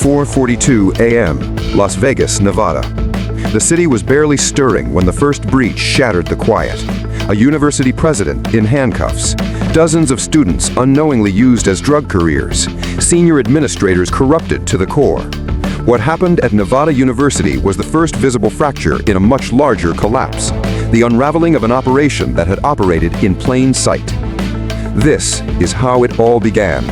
4:42 a.m., Las Vegas, Nevada. The city was barely stirring when the first breach shattered the quiet. A university president in handcuffs, dozens of students unknowingly used as drug couriers, senior administrators corrupted to the core. What happened at Nevada University was the first visible fracture in a much larger collapse, the unraveling of an operation that had operated in plain sight. This is how it all began.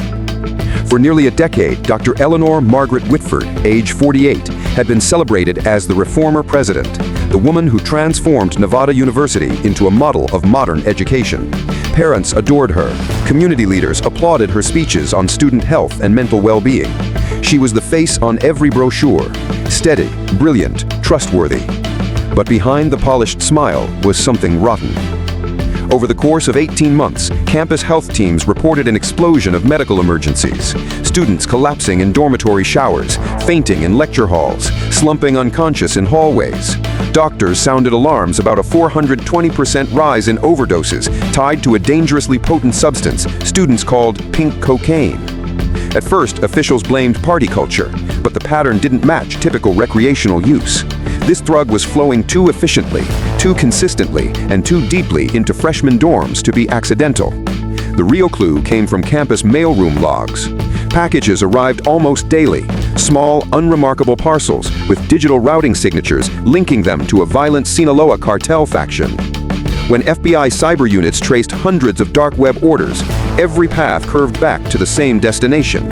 For nearly a decade, Dr. Eleanor Margaret Witford, age 48, had been celebrated as the reformer president, the woman who transformed Nevada University into a model of modern education. Parents adored her. Community leaders applauded her speeches on student health and mental well-being. She was the face on every brochure, steady, brilliant, trustworthy. But behind the polished smile was something rotten. Over the course of 18 months, campus health teams reported an explosion of medical emergencies. Students collapsing in dormitory showers, fainting in lecture halls, slumping unconscious in hallways. Doctors sounded alarms about a 420% rise in overdoses tied to a dangerously potent substance students called pink cocaine. At first, officials blamed party culture, but the pattern didn't match typical recreational use. This drug was flowing too efficiently, too consistently, and too deeply into freshman dorms to be accidental. The real clue came from campus mailroom logs. Packages arrived almost daily, small, unremarkable parcels with digital routing signatures linking them to a violent Sinaloa cartel faction. When FBI cyber units traced hundreds of dark web orders, every path curved back to the same destination: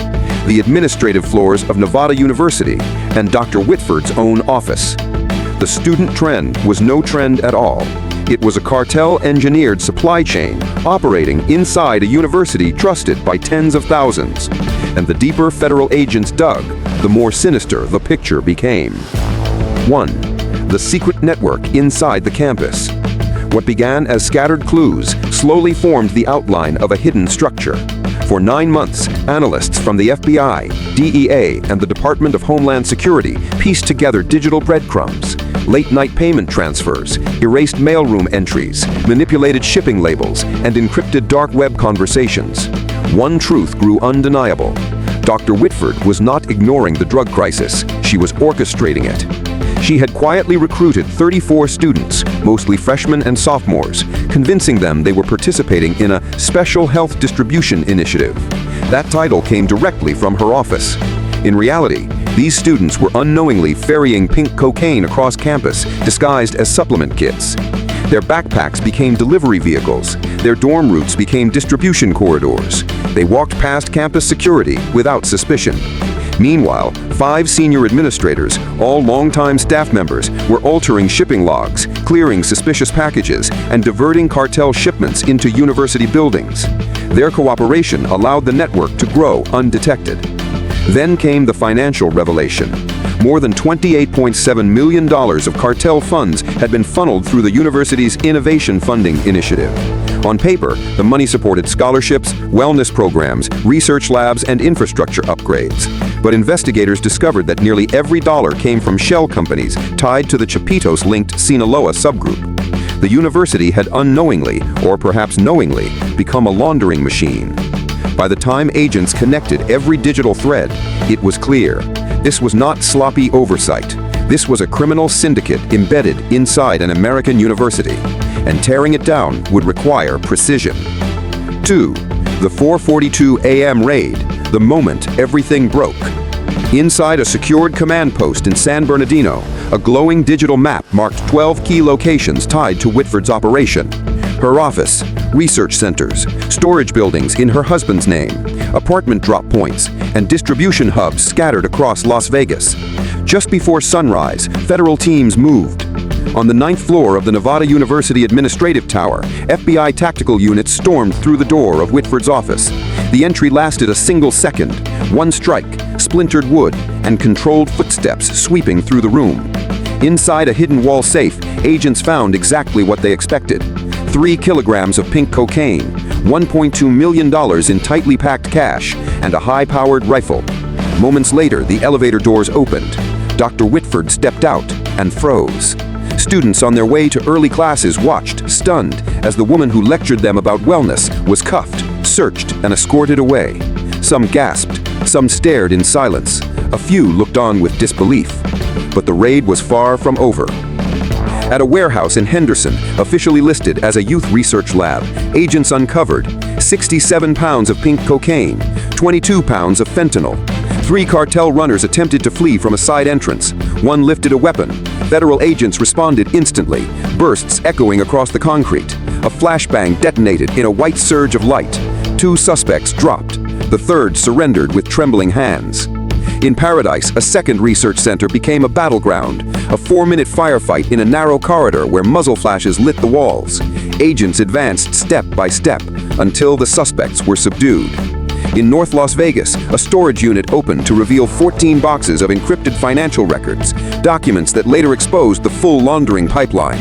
the administrative floors of Nevada University and Dr. Whitford's own office. The student trend was no trend at all. It was a cartel-engineered supply chain operating inside a university trusted by tens of thousands. And the deeper federal agents dug, the more sinister the picture became. 1. The secret network inside the campus. What began as scattered clues slowly formed the outline of a hidden structure. For 9 months, analysts from the FBI, DEA, and the Department of Homeland Security pieced together digital breadcrumbs, late-night payment transfers, erased mailroom entries, manipulated shipping labels, and encrypted dark web conversations. One truth grew undeniable. Dr. Witford was not ignoring the drug crisis, she was orchestrating it. She had quietly recruited 34 students, mostly freshmen and sophomores, convincing them they were participating in a special health distribution initiative. That title came directly from her office. In reality, these students were unknowingly ferrying pink cocaine across campus, disguised as supplement kits. Their backpacks became delivery vehicles. Their dorm routes became distribution corridors. They walked past campus security without suspicion. Meanwhile, 5 senior administrators, all longtime staff members, were altering shipping logs, clearing suspicious packages, and diverting cartel shipments into university buildings. Their cooperation allowed the network to grow undetected. Then came the financial revelation. More than $28.7 million of cartel funds had been funneled through the university's Innovation Funding Initiative. On paper, the money supported scholarships, wellness programs, research labs, and infrastructure upgrades. But investigators discovered that nearly every dollar came from shell companies tied to the Chapitos-linked Sinaloa subgroup. The university had unknowingly, or perhaps knowingly, become a laundering machine. By the time agents connected every digital thread, it was clear. This was not sloppy oversight. This was a criminal syndicate embedded inside an American university, and tearing it down would require precision. 2. The 4:42 a.m. raid, the moment everything broke. Inside a secured command post in San Bernardino, a glowing digital map marked 12 key locations tied to Whitford's operation. Her office, research centers, storage buildings in her husband's name, apartment drop points, and distribution hubs scattered across Las Vegas. Just before sunrise, federal teams moved. On the 9th floor of the Nevada University Administrative Tower, FBI tactical units stormed through the door of Whitford's office. The entry lasted a single second. One strike, splintered wood, and controlled footsteps sweeping through the room. Inside a hidden wall safe, agents found exactly what they expected. 3 kilograms of pink cocaine, $1.2 million in tightly packed cash, and a high-powered rifle. Moments later, the elevator doors opened. Dr. Witford stepped out and froze. Students on their way to early classes watched, stunned, as the woman who lectured them about wellness was cuffed, searched, and escorted away. Some gasped, some stared in silence. A few looked on with disbelief, but the raid was far from over. At a warehouse in Henderson, officially listed as a youth research lab, agents uncovered 67 pounds of pink cocaine, 22 pounds of fentanyl. 3 cartel runners attempted to flee from a side entrance. One lifted a weapon. Federal agents responded instantly, bursts echoing across the concrete. A flashbang detonated in a white surge of light. 2 suspects dropped. The third surrendered with trembling hands. In Paradise, a second research center became a battleground, a 4-minute firefight in a narrow corridor where muzzle flashes lit the walls. Agents advanced step by step until the suspects were subdued. In North Las Vegas, a storage unit opened to reveal 14 boxes of encrypted financial records, documents that later exposed the full laundering pipeline.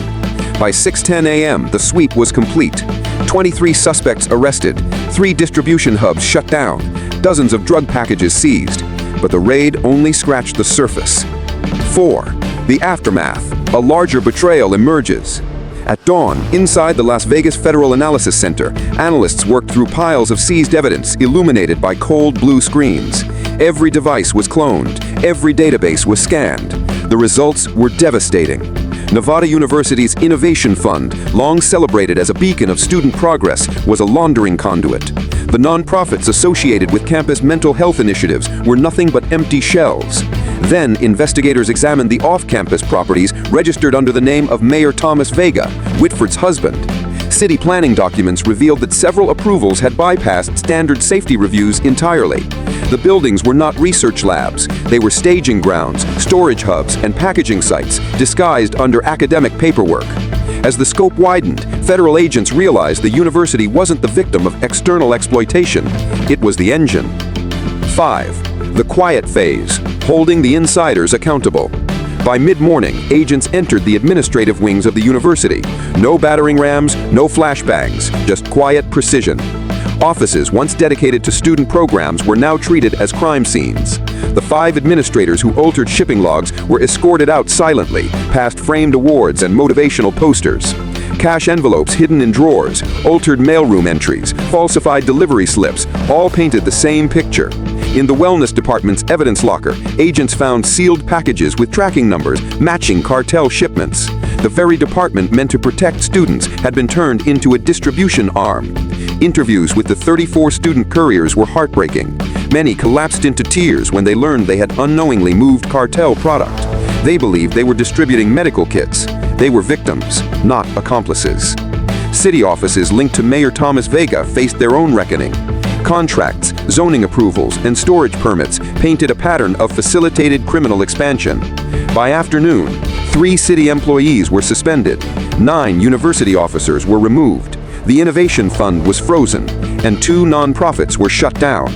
By 6:10 a.m., the sweep was complete. 23 suspects arrested, 3 distribution hubs shut down, dozens of drug packages seized. But the raid only scratched the surface. 4. The aftermath. A larger betrayal emerges. At dawn, inside the Las Vegas Federal Analysis Center, analysts worked through piles of seized evidence illuminated by cold blue screens. Every device was cloned. Every database was scanned. The results were devastating. Nevada University's Innovation Fund, long celebrated as a beacon of student progress, was a laundering conduit. The nonprofits associated with campus mental health initiatives were nothing but empty shells. Then, investigators examined the off-campus properties registered under the name of Mayor Thomas Vega, Whitford's husband. City planning documents revealed that several approvals had bypassed standard safety reviews entirely. The buildings were not research labs. They were staging grounds, storage hubs, and packaging sites, disguised under academic paperwork. As the scope widened, federal agents realized the university wasn't the victim of external exploitation. It was the engine. 5. The quiet phase, holding the insiders accountable. By mid-morning, agents entered the administrative wings of the university. No battering rams, no flashbangs, just quiet precision. Offices once dedicated to student programs were now treated as crime scenes. The 5 administrators who altered shipping logs were escorted out silently, past framed awards and motivational posters. Cash envelopes hidden in drawers, altered mailroom entries, falsified delivery slips, all painted the same picture. In the wellness department's evidence locker, agents found sealed packages with tracking numbers matching cartel shipments. The very department meant to protect students had been turned into a distribution arm. Interviews with the 34 student couriers were heartbreaking. Many collapsed into tears when they learned they had unknowingly moved cartel product. They believed they were distributing medical kits. They were victims, not accomplices. City offices linked to Mayor Thomas Vega faced their own reckoning. Contracts, zoning approvals, and storage permits painted a pattern of facilitated criminal expansion. By afternoon, 3 city employees were suspended. 9 university officers were removed. The Innovation Fund was frozen, and 2 nonprofits were shut down.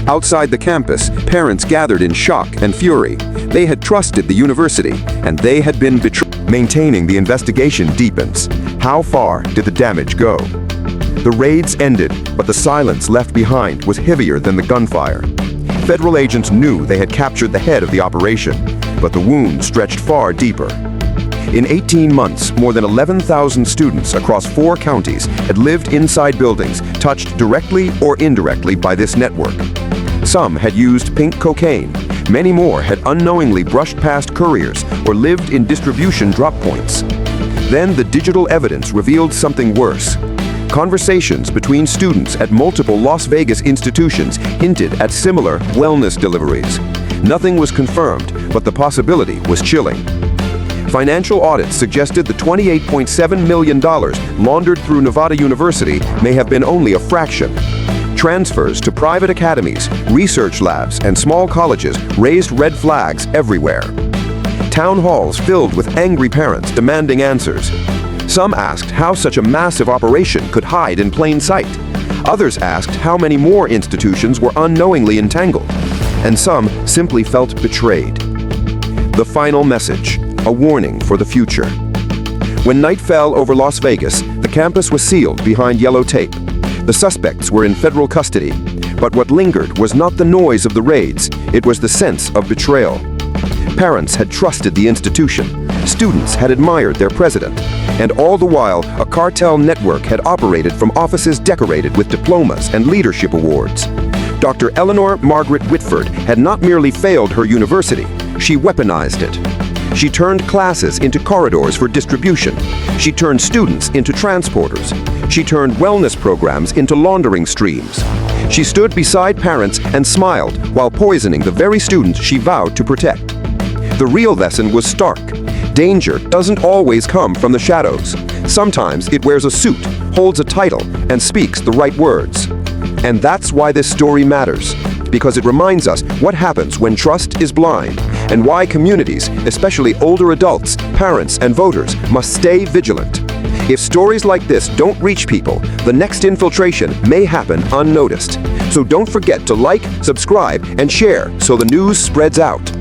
Outside the campus, parents gathered in shock and fury. They had trusted the university, and they had been betrayed. Maintaining the investigation deepens. How far did the damage go? The raids ended, but the silence left behind was heavier than the gunfire. Federal agents knew they had captured the head of the operation, but the wound stretched far deeper. In 18 months, more than 11,000 students across 4 counties had lived inside buildings touched directly or indirectly by this network. Some had used pink cocaine. Many more had unknowingly brushed past couriers or lived in distribution drop points. Then the digital evidence revealed something worse. Conversations between students at multiple Las Vegas institutions hinted at similar wellness deliveries. Nothing was confirmed, but the possibility was chilling. Financial audits suggested the $28.7 million laundered through Nevada University may have been only a fraction. Transfers to private academies, research labs, and small colleges raised red flags everywhere. Town halls filled with angry parents demanding answers. Some asked how such a massive operation could hide in plain sight. Others asked how many more institutions were unknowingly entangled. And some simply felt betrayed. The final message, a warning for the future. When night fell over Las Vegas, the campus was sealed behind yellow tape. The suspects were in federal custody, but what lingered was not the noise of the raids, it was the sense of betrayal. Parents had trusted the institution, students had admired their president, and all the while, a cartel network had operated from offices decorated with diplomas and leadership awards. Dr. Eleanor Margaret Witford had not merely failed her university, she weaponized it. She turned classes into corridors for distribution. She turned students into transporters. She turned wellness programs into laundering streams. She stood beside parents and smiled while poisoning the very students she vowed to protect. The real lesson was stark. Danger doesn't always come from the shadows. Sometimes it wears a suit, holds a title, and speaks the right words. And that's why this story matters, because it reminds us what happens when trust is blind, and why communities, especially older adults, parents, and voters, must stay vigilant. If stories like this don't reach people, the next infiltration may happen unnoticed. So don't forget to like, subscribe, and share so the news spreads out.